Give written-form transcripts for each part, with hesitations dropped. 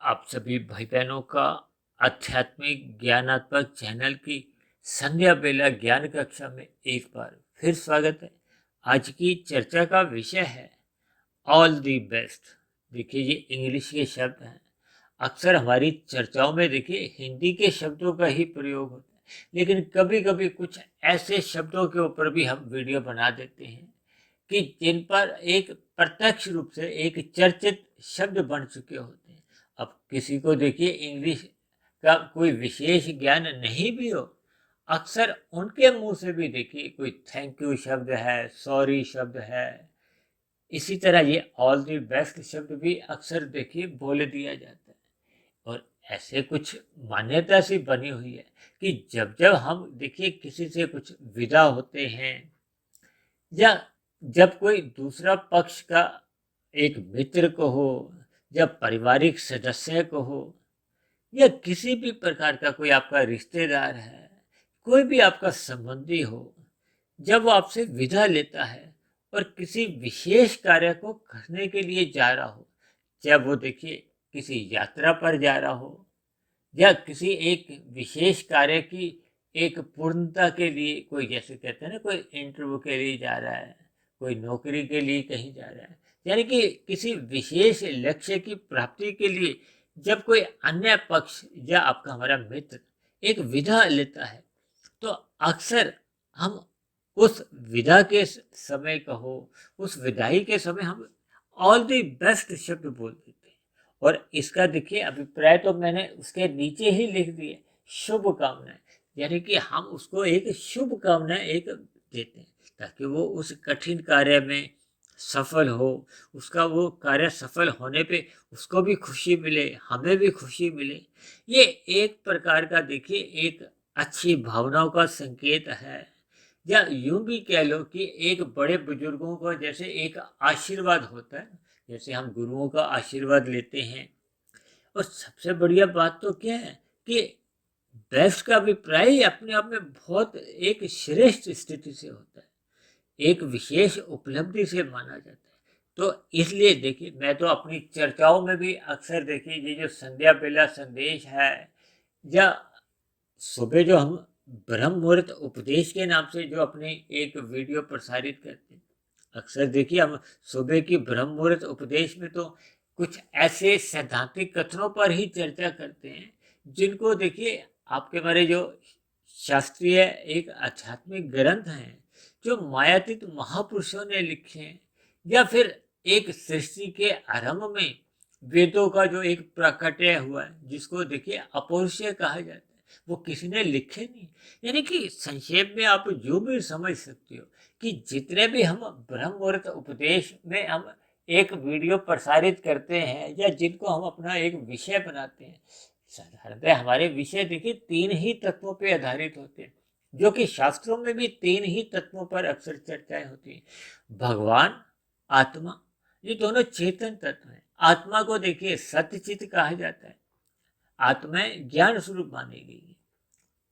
आप सभी भाई बहनों का आध्यात्मिक ज्ञानात्मक चैनल की संध्या बेला ज्ञान कक्षा में एक बार फिर स्वागत है। आज की चर्चा का विषय है ऑल दी बेस्ट। देखिए, ये इंग्लिश के शब्द हैं। अक्सर हमारी चर्चाओं में देखिए हिंदी के शब्दों का ही प्रयोग होता है, लेकिन कभी कभी कुछ ऐसे शब्दों के ऊपर भी हम वीडियो बना देते हैं कि जिन पर एक प्रत्यक्ष रूप से एक चर्चित शब्द बन चुके होते हैं। अब किसी को देखिए इंग्लिश का कोई विशेष ज्ञान नहीं भी हो, अक्सर उनके मुंह से भी देखिए कोई थैंक यू शब्द है, सॉरी शब्द है, इसी तरह ये ऑल द बेस्ट शब्द भी अक्सर देखिए बोल दिया जाता है। और ऐसे कुछ मान्यता सी बनी हुई है कि जब जब हम देखिए किसी से कुछ विदा होते हैं, या जब कोई दूसरा पक्ष का एक मित्र को हो, या पारिवारिक सदस्य को हो, या किसी भी प्रकार का कोई आपका रिश्तेदार है, कोई भी आपका संबंधी हो, जब वो आपसे विदा लेता है और किसी विशेष कार्य को करने के लिए जा रहा हो, चाहे वो देखिए किसी यात्रा पर जा रहा हो, या किसी एक विशेष कार्य की एक पूर्णता के लिए, कोई जैसे कहते हैं ना, कोई इंटरव्यू के लिए जा रहा है, कोई नौकरी के लिए कहीं जा रहा है, यानी कि किसी विशेष लक्ष्य की प्राप्ति के लिए जब कोई अन्य पक्ष या आपका हमारा मित्र एक विदा लेता है, तो अक्सर हम उस विदा के समय कहो, उस विदाई के समय हम ऑल द बेस्ट शब्द बोल देते हैं। और इसका देखिए अभिप्राय तो मैंने उसके नीचे ही लिख दिया, शुभकामनाएं। यानी कि हम उसको एक शुभकामनाएं एक देते हैं ताकि वो उस कठिन कार्य में सफल हो, उसका वो कार्य सफल होने पे उसको भी खुशी मिले, हमें भी खुशी मिले। ये एक प्रकार का देखिए एक अच्छी भावनाओं का संकेत है, या यूं भी कह लो कि एक बड़े बुजुर्गों का जैसे एक आशीर्वाद होता है, जैसे हम गुरुओं का आशीर्वाद लेते हैं। और सबसे बढ़िया बात तो क्या है कि बेस्ट का अभिप्राय अपने आप में बहुत एक श्रेष्ठ स्थिति से होता है, एक विशेष उपलब्धि से माना जाता है। तो इसलिए देखिए, मैं तो अपनी चर्चाओं में भी अक्सर देखिए ये जो संध्या बेला संदेश है, या सुबह जो हम ब्रह्म मुहूर्त उपदेश के नाम से जो अपनी एक वीडियो प्रसारित करते हैं, अक्सर देखिए हम सुबह की ब्रह्म मुहूर्त उपदेश में तो कुछ ऐसे सैद्धांतिक कथनों पर ही चर्चा करते हैं जिनको देखिए आपके हमारे जो शास्त्रीय एक आध्यात्मिक ग्रंथ हैं, जो मायातीत महापुरुषों ने लिखे हैं, या फिर एक सृष्टि के आरंभ में वेदों का जो एक प्राकट्य हुआ है, जिसको देखिए अपौरुषेय कहा जाता है, वो किसी ने लिखे नहीं। यानी कि संक्षेप में आप जो भी समझ सकते हो कि जितने भी हम ब्रह्म मुहूर्त उपदेश में हम एक वीडियो प्रसारित करते हैं, या जिनको हम अपना एक विषय बनाते हैं, साधारणतः हमारे विषय देखिए तीन ही तत्वों पर आधारित होते हैं, जो कि शास्त्रों में भी तीन ही तत्वों पर अक्सर चर्चाएं होती हैं। भगवान, आत्मा, ये दोनों चेतन तत्व हैं। आत्मा को देखिए सत्यचित कहा जाता है, आत्माएं ज्ञान स्वरूप मानी गई है।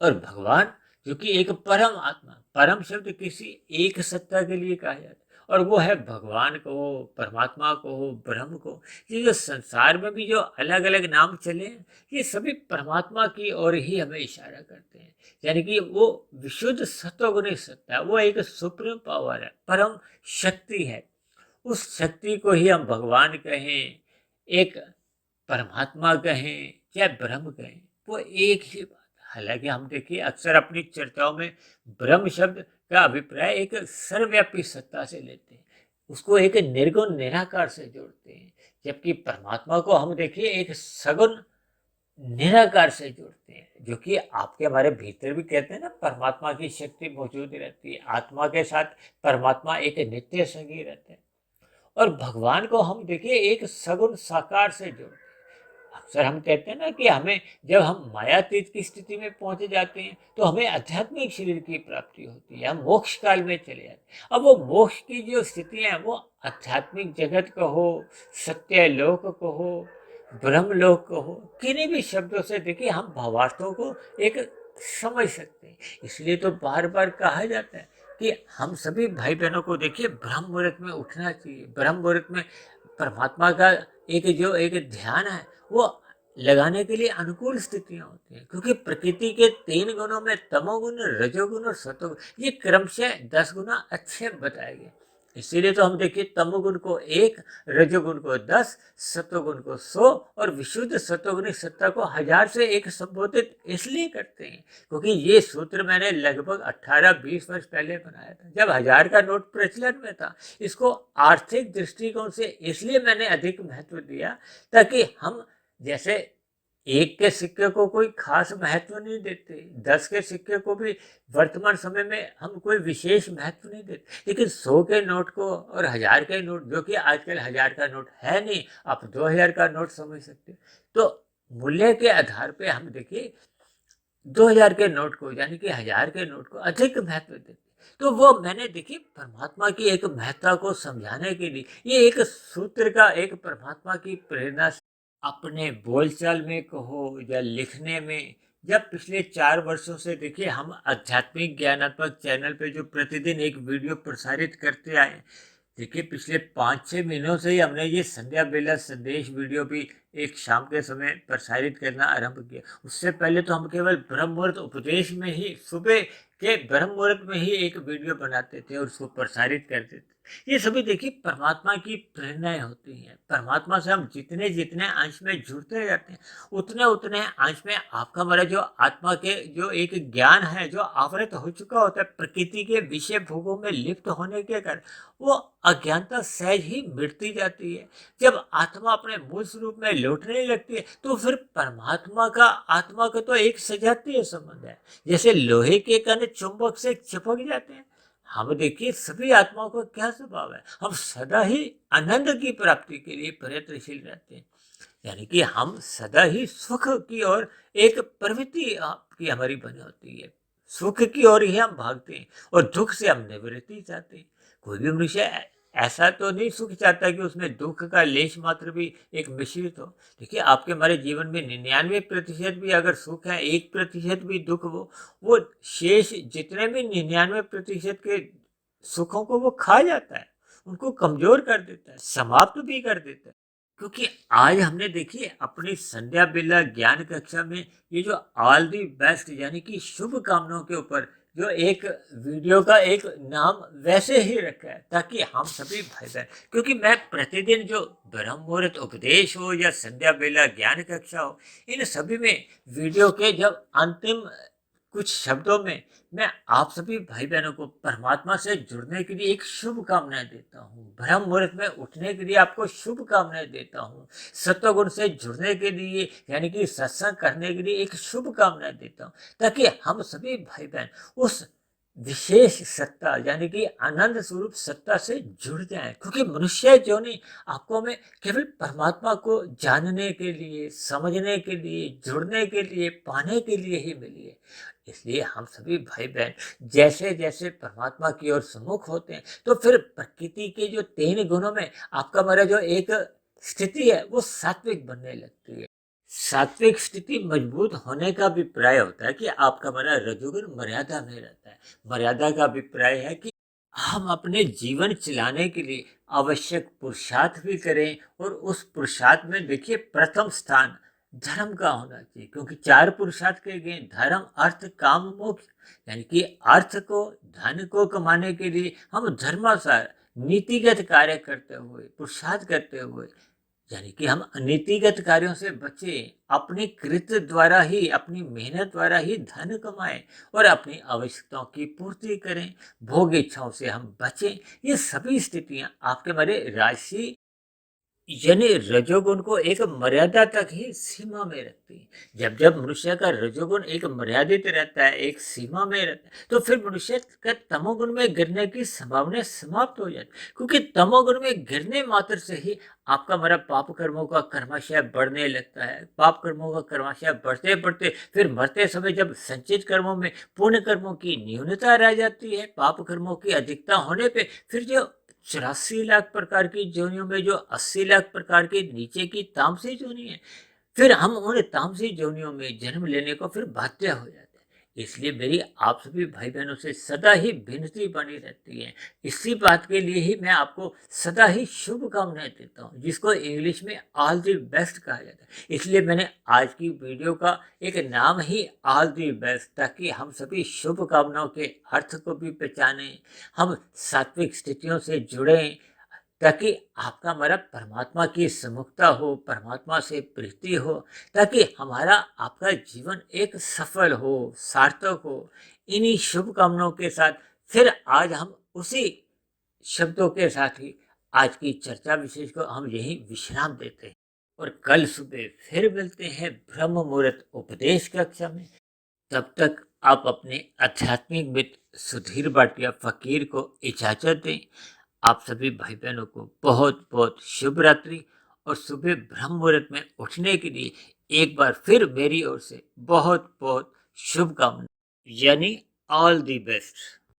और भगवान जो कि एक परम आत्मा, परम शब्द किसी एक सत्ता के लिए कहा जाता है, और वो है भगवान को, परमात्मा को, ब्रह्म को। ये जो संसार में भी जो अलग अलग नाम चले हैं, ये सभी परमात्मा की ओर ही हमें इशारा करते हैं। यानी कि वो विशुद्ध सत्वगुणी सत्ता है, वो एक सुप्रीम पावर है, परम शक्ति है। उस शक्ति को ही हम भगवान कहें, एक परमात्मा कहें, या ब्रह्म कहें, वो एक ही बात। हालांकि हम देखिए अक्सर अपनी चर्चाओं में ब्रह्म शब्द का अभिप्राय एक सर्वव्यापी सत्ता से लेते हैं, उसको एक निर्गुण निराकार से जोड़ते हैं, जबकि परमात्मा को हम देखिए एक सगुण निराकार से जोड़ते हैं, जो कि आपके हमारे भीतर भी कहते हैं ना, परमात्मा की शक्ति मौजूद रहती है, आत्मा के साथ परमात्मा एक नित्य संगी रहते हैं। और भगवान को हम देखिए एक सगुण साकार से जोड़ते हैं। अक्सर हम कहते हैं ना कि हमें जब हम मायातीत की स्थिति में पहुंचे जाते हैं तो हमें आध्यात्मिक शरीर की प्राप्ति होती है, हम मोक्ष काल में चले जाते हैं। अब वो मोक्ष की जो स्थितियां हैं, वो आध्यात्मिक जगत को हो, सत्य लोक को हो, ब्रह्म लोक को हो, किन्हीं भी शब्दों से देखिए हम भावार्थों को एक समझ सकते हैं। इसलिए तो बार बार कहा जाता है कि हम सभी भाई बहनों को देखिए ब्रह्म मुहूर्त में उठना चाहिए। ब्रह्म मुहूर्त में परमात्मा का एक जो एक ध्यान है, वो लगाने के लिए अनुकूल स्थितियां होती हैं, क्योंकि प्रकृति के 3 गुणों में तमोगुण, रजोगुण और सतोगुण ये क्रमशः 10 गुना अच्छे बताए गए। इसीलिए तो हम देखिए तमोगुण को 1, रजोगुण को 10, सतोगुण को 100 और विशुद्ध सतोगुणिक सत्ता को 1000 से 1 संबोधित इसलिए करते हैं क्योंकि ये सूत्र मैंने लगभग 18-20 वर्ष पहले बनाया था, जब 1000 का नोट प्रचलन में था। इसको आर्थिक दृष्टिकोण से इसलिए मैंने अधिक महत्व दिया ताकि हम जैसे 1 के सिक्के को कोई खास महत्व नहीं देते, 10 के सिक्के को भी वर्तमान समय में हम कोई विशेष महत्व नहीं देते, लेकिन 100 के नोट को और 1000 के नोट, जो कि आजकल 1000 का नोट है नहीं, आप 2000 का नोट समझ सकते हो, तो मूल्य के आधार पे हम देखिए 2000 के नोट को यानी कि 1000 के नोट को अधिक महत्व देते। तो वो मैंने देखिए परमात्मा की एक महत्ता को समझाने के लिए ये एक सूत्र का एक परमात्मा की प्रेरणा अपने बोलचाल में कहो या लिखने में, जब पिछले 4 वर्षों से देखिए हम आध्यात्मिक ज्ञानात्मक चैनल पे जो प्रतिदिन एक वीडियो प्रसारित करते आए, देखिए पिछले 5-6 महीनों से ही हमने ये संध्या बेला संदेश वीडियो भी एक शाम के समय प्रसारित करना आरंभ किया। उससे पहले तो हम केवल ब्रह्म मुहूर्त उपदेश में ही सुबह के ब्रह्म मुहूर्त में ही एक वीडियो बनाते थे और उसको प्रसारित करते थे। ये सभी देखिए परमात्मा की प्रेरणाएं होती हैं। परमात्मा से हम जितने जितने अंश में जुड़ते जाते हैं उतने उतने अंश में आपका हमारा जो आत्मा के जो एक ज्ञान है जो आवृत हो चुका होता है प्रकृति के विषय भोगों में लिप्त होने के कारण, वो अज्ञानता सहज ही मिटती जाती है। जब आत्मा अपने मूल स्वरूप में लौटने लगती है तो फिर परमात्मा का आत्मा का तो एक सजातीय संबंध है, जैसे लोहे के कण चुंबक से चिपक जाते हैं। हम देखिए सभी आत्माओं का क्या स्वभाव है, हम सदा ही आनंद की प्राप्ति के लिए प्रयत्नशील रहते हैं, यानी कि हम सदा ही सुख की ओर एक प्रवृत्ति की हमारी बनी होती है, सुख की ओर ही हम भागते हैं और दुख से हम निवृत्ति चाहते हैं। कोई भी मनुष्य ऐसा तो नहीं सुख चाहता कि उसमें दुख का लेश मात्र भी एक मिश्रित हो। देखिए आपके हमारे जीवन में 99% भी अगर सुख है, 1% भी दुख, वो शेष जितने भी 99% के सुखों को वो खा जाता है, उनको कमजोर कर देता है, समाप्त भी कर देता है। क्योंकि आज हमने देखिए अपनी संध्या बेला ज्ञान कक्षा में ये जो ऑल दी बेस्ट यानी कि शुभ कामनाओं के ऊपर जो एक वीडियो का एक नाम वैसे ही रखा है ताकि हम सभी भाई बहन, क्योंकि मैं प्रतिदिन जो ब्रह्म मुहूर्त उपदेश हो या संध्या बेला ज्ञान कक्षा हो, इन सभी में वीडियो के जब अंतिम कुछ शब्दों में मैं आप सभी भाई बहनों को परमात्मा से जुड़ने के लिए एक शुभकामनाएं देता हूँ, ब्रह्म मुहूर्त में उठने के लिए आपको शुभकामनाएं देता हूँ, सत्वगुण से जुड़ने के लिए यानी कि सत्संग करने के लिए एक शुभकामनाएं देता हूँ, ताकि हम सभी भाई बहन उस विशेष सत्ता यानी कि आनंद स्वरूप सत्ता से जुड़ जाए। क्योंकि मनुष्य जो नहीं आपको में केवल परमात्मा को जानने के लिए, समझने के लिए, जुड़ने के लिए, पाने के लिए ही मिली है। इसलिए हम सभी भाई बहन जैसे जैसे परमात्मा की ओर सम्मुख होते हैं तो फिर प्रकृति के जो 3 गुणों में आपका हमारा जो एक स्थिति है वो सात्विक बनने लगती है। सात्विक स्थिति मजबूत होने का अभिप्राय होता है कि आपका हमारा रजोगुण मर्यादा में रहता है। मर्यादा का अभिप्राय है कि हम अपने जीवन चलाने के लिए आवश्यक पुरुषार्थ भी करें और उस पुरुषार्थ में देखिए प्रथम स्थान धर्म का होना चाहिए, क्योंकि 4 पुरुषार्थ के गए धर्म अर्थ काम मोक्ष, यानी कि अर्थ को धन को कमाने के लिए हम धर्मानुसार नीतिगत कार्य करते हुए पुरुषार्थ करते हुए यानी कि हम अनीतिगत कार्यों से बचे, अपनी कृत्य द्वारा ही अपनी मेहनत द्वारा ही धन कमाएं और अपनी आवश्यकताओं की पूर्ति करें, भोग इच्छाओं से हम बचें। ये सभी स्थितियां आपके हमारे राशि यानी रजोगुण को एक मर्यादा तक ही सीमा में रखती है। जब जब मनुष्य का रजोगुण एक मर्यादित रहता है, एक सीमा में रहता है, तो फिर मनुष्य का तमोगुण में गिरने की संभावना समाप्त हो जाती है। क्योंकि तमोगुण में गिरने मात्र से ही आपका हमारा पाप कर्मों का कर्माशय बढ़ने लगता है। पाप कर्मों का कर्माशय बढ़ते बढ़ते फिर मरते समय जब संचित कर्मों में पुण्य कर्मों की न्यूनता रह जाती है, पाप कर्मों की अधिकता होने पे फिर जो 84 लाख प्रकार की जोनियों में जो 80 लाख प्रकार के नीचे की तामसी जोनी है, फिर हम उन तामसी जोनियों में जन्म लेने को फिर बाध्य हो जाते हैं। इसलिए मेरी आप सभी भाई बहनों से सदा ही विनती बनी रहती है। इसी बात के लिए ही मैं आपको सदा ही शुभकामनाएं देता हूँ, जिसको इंग्लिश में ऑल द बेस्ट कहा जाता है। इसलिए मैंने आज की वीडियो का एक नाम ही ऑल द बेस्ट, ताकि हम सभी शुभकामनाओं के अर्थ को भी पहचानें, हम सात्विक स्थितियों से जुड़ें, ताकि आपका हमारा परमात्मा की सम्मुखता हो, परमात्मा से प्रीति हो, ताकि हमारा आपका जीवन एक सफल हो, सार्थक हो। इन्हीं शुभकामनाओं के साथ फिर आज हम उसी शब्दों के साथ ही आज की चर्चा विशेष को हम यही विश्राम देते हैं, और कल सुबह फिर मिलते हैं ब्रह्म मुहूर्त उपदेश कक्षा में। तब तक आप अपने आध्यात्मिक मित्र सुधीर भाटिया फकीर को इजाजत दें। आप सभी भाई बहनों को बहुत बहुत शुभ रात्रि, और सुबह ब्रह्म मुहूर्त में उठने के लिए एक बार फिर मेरी ओर से बहुत बहुत शुभकामनाएं, यानी ऑल दी बेस्ट।